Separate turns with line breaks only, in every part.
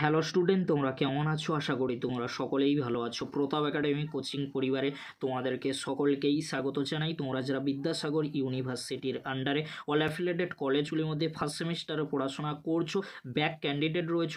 Hello student, তোমরা কেমন আছো? আশা করি তোমরা সকলেই ভালো আছো। প্রতাপ একাডেমি কোচিং পরিবারে তোমাদেরকে সকলকেই স্বাগত জানাই। তোমরা যারা বিদ্যাসাগর ইউনিভার্সিটির আন্ডারে অল অ্যাফিলিয়েটেড কলেজগুলির মধ্যে ফার্স্ট সেমিস্টারে পড়াশোনা করছো, ব্যাক ক্যান্ডিডেট রয়েছে,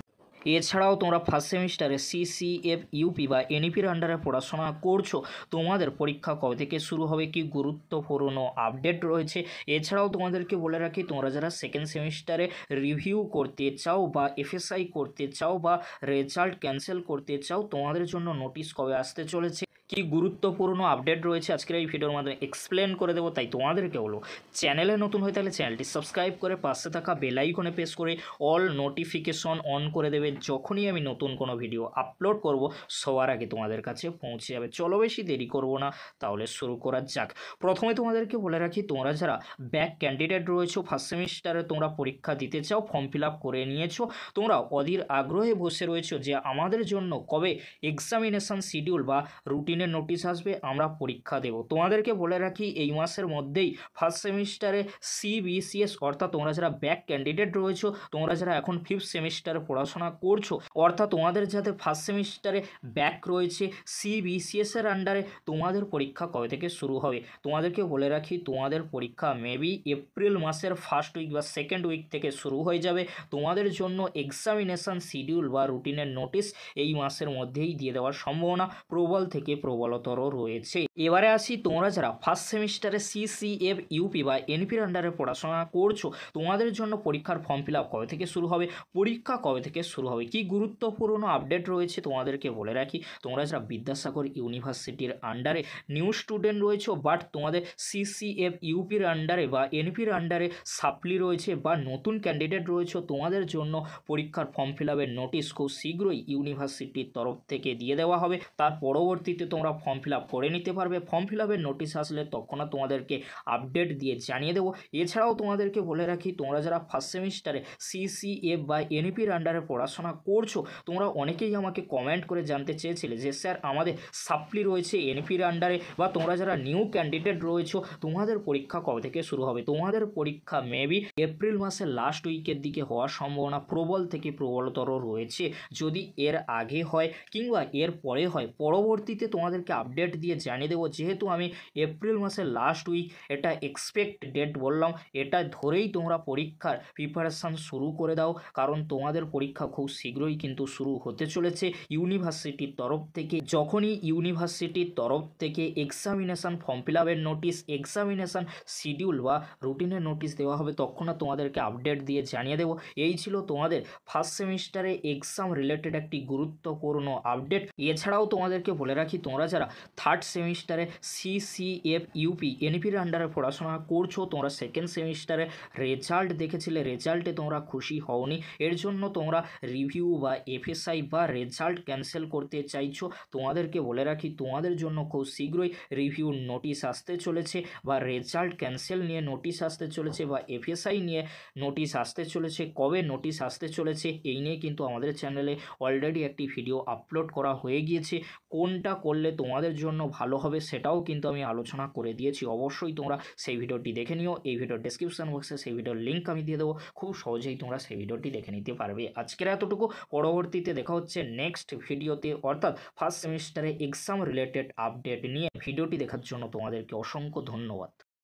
এছাড়াও তোমরা ফার্স্ট সেমিস্টারে সিসিএফ ইউপি বা এনইপির আন্ডারে পড়াশোনা করছো, তোমাদের পরীক্ষা কবে থেকে শুরু হবে, কি গুরুত্বপূর্ণ আপডেট রয়েছে। এছাড়াও তোমাদেরকে বলে রাখি, তোমরা যারা সেকেন্ড সেমিস্টারে রিভিউ করতে চাও বা এফএসআই করতে চাও বা রেজাল্ট ক্যান্সেল করতে চাও, তোমাদের জন্য নোটিশ কবে আসতে চলেছে, কি গুরুত্বপূর্ণ আপডেট রয়েছে আজকের এই ভিডিওর মাধ্যমে এক্সপ্লেন করে দেবো। তাই তোমাদেরকে বলো, চ্যানেলে নতুন হয়ে তাহলে চ্যানেলটি সাবস্ক্রাইব করে পাশে থাকা বেল আইকনে প্রেস করে অল নোটিফিকেশন অন করে দেবে। যখনই আমি নতুন কোনো ভিডিও আপলোড করব সবার আগে তোমাদের কাছে পৌঁছে যাবে। চলো বেশি দেরি করব না, তাহলে শুরু করা যাক। প্রথমে তোমাদেরকে বলে রাখি, তোমরা যারা ব্যাক ক্যান্ডিডেট রয়েছো, ফার্স্ট সেমিস্টারে তোমরা পরীক্ষা দিতে চাও, ফর্ম ফিল আপ করে নিয়েছো, তোমরা অধীর আগ্রহে বসে রয়েছো যে আমাদের জন্য কবে এক্সামিনেশন শিডিউল বা রুটিনের নোটিশ আসবে, আমরা পরীক্ষা দেব। তোমাদেরকে বলে রাখি, এই মাসের মধ্যেই ফার্স্ট সেমিস্টারে সিবিসিএস অর্থাৎ তোমরা যারা ব্যাক ক্যান্ডিডেট রয়েছো, তোমরা যারা এখন ফিফথ সেমিস্টারে পড়াশোনা করছো, অর্থাৎ তোমাদের যাতে ফার্স্ট সেমিস্টারে ব্যাক রয়েছে, সিবিসিএস এর আন্ডারে তোমাদের পরীক্ষা কবে থেকে শুরু হবে। তোমাদেরকে বলে রাখি, তোমাদের পরীক্ষা মেবি এপ্রিল মাসের ফার্স্ট উইক বা সেকেন্ড উইক থেকে শুরু হয়ে যাবে। তোমাদের জন্য এক্সামিনেশন শিডিউল বা রুটিনের নোটিশ এই মাসের মধ্যেই দিয়ে দেওয়ার সম্ভাবনা প্রবল থেকে প্রবলতর রয়েছে। এবারে আসি, তোমরা যারা ফার্স্ট সেমিস্টারে সিসিএফ ইউপি বা এনপির আন্ডারে পড়াশোনা করছো, তোমাদের জন্য পরীক্ষার ফর্ম ফিল আপ কবে থেকে শুরু হবে, পরীক্ষা কবে থেকে শুরু হবে, কি গুরুত্বপূর্ণ আপডেট রয়েছে তোমাদেরকে বলে রাখি। তোমরা যারা বিদ্যাসাগর ইউনিভার্সিটির আন্ডারে নিউ স্টুডেন্ট রয়েছো, বাট তোমাদের সিসিএফ ইউপির আন্ডারে বা এনপির আন্ডারে সাপ্লি রয়েছে বা নতুন ক্যান্ডিডেট রয়েছে, তোমাদের জন্য পরীক্ষার ফর্ম ফিল আপের নোটিশ খুব শীঘ্রই ইউনিভার্সিটির তরফ থেকে দিয়ে দেওয়া হবে। তার পরবর্তীতে তোমরা ফর্ম ফিল আপ করে নিতে পারবে। ফর্ম ফিল আপের নোটিশ আসলে তখন তোমাদেরকে আপডেট দিয়ে জানিয়ে দেবো। এছাড়াও তোমাদেরকে বলে রাখি, তোমরা যারা ফার্স্ট সেমিস্টারে সিসিএফ বা এনইপির আন্ডারে পড়াশোনা করছো, তোমরা অনেকেই আমাকে কমেন্ট করে জানতে চেয়েছিলে যে স্যার আমাদের সাপ্লি রয়েছে এনইপির আন্ডারে, বা তোমরা যারা নিউ ক্যান্ডিডেট রয়েছো তোমাদের পরীক্ষা কবে থেকে শুরু হবে। তোমাদের পরীক্ষা মেবি এপ্রিল মাসের লাস্ট উইকের দিকে হওয়ার সম্ভাবনা প্রবল থেকে প্রবলতর রয়েছে। যদি এর আগে হয় কিংবা এর পরে হয়, পরবর্তীতে তোমাদেরকে আপডেট দিয়ে জানিয়ে দেবো। যেহেতু আমি এপ্রিল মাসের লাস্ট উইক এটা এক্সপেক্ট ডেট বললাম, এটা ধরেই তোমরা পরীক্ষার প্রিপারেশান শুরু করে দাও, কারণ তোমাদের পরীক্ষা খুব শীঘ্রই কিন্তু শুরু হতে চলেছে ইউনিভার্সিটির তরফ থেকে। যখনই ইউনিভার্সিটির তরফ থেকে এক্সামিনেশান ফর্ম ফিল আপের নোটিশ, এক্সামিনেশান শিডিউল বা রুটিনের নোটিশ দেওয়া হবে, তখন তোমাদেরকে আপডেট দিয়ে জানিয়ে দেবো। এই ছিল তোমাদের ফার্স্ট সেমিস্টারে এক্সাম রিলেটেড একটি গুরুত্বপূর্ণ আপডেট। এছাড়াও তোমাদেরকে বলে রাখি, তোমরা যারা থার্ড সেমিস্টারে সিসিএফ ইউপি এনপির আন্ডারে পড়াশোনা করছো, তোমরা সেকেন্ড সেমিস্টারে রেজাল্ট দেখেছিলে, রেজাল্টে তোমরা খুশি হওনি, এর জন্য তোমরা রিভিউ বা এফএসআই বা রেজাল্ট ক্যান্সেল করতে চাইছো, তোমাদেরকে বলে রাখি তোমাদের জন্য খুব শীঘ্রই রিভিউ নোটিশ আসতে চলেছে, বা রেজাল্ট ক্যান্সেল নিয়ে নোটিশ আসতে চলেছে, বা এফএসআই নিয়ে নোটিশ আসতে চলেছে। কবে নোটিশ আসতে চলেছে এই নিয়ে কিন্তু আমাদের চ্যানেলে অলরেডি একটি ভিডিও আপলোড করা হয়ে গিয়েছে। কোনটা করলে তোমাদের জন্য ভালো হবে সেটাও কিন্তু আমি আলোচনা করে দিয়েছি। অবশ্যই তোমরা সেই ভিডিওটি দেখে নিও। এই ভিডিওর ডেসক্রিপশন বক্সে সেই ভিডিওর লিঙ্ক আমি দিয়ে দেবো, খুব সহজেই তোমরা সেই ভিডিওটি দেখে নিতে পারবে। আজকের এতটুকু, পরবর্তীতে দেখা হচ্ছে নেক্সট ভিডিওতে, অর্থাৎ ফার্স্ট সেমিস্টারে এক্সাম রিলেটেড আপডেট নিয়ে। ভিডিওটি দেখার জন্য তোমাদেরকে অসংখ্য ধন্যবাদ।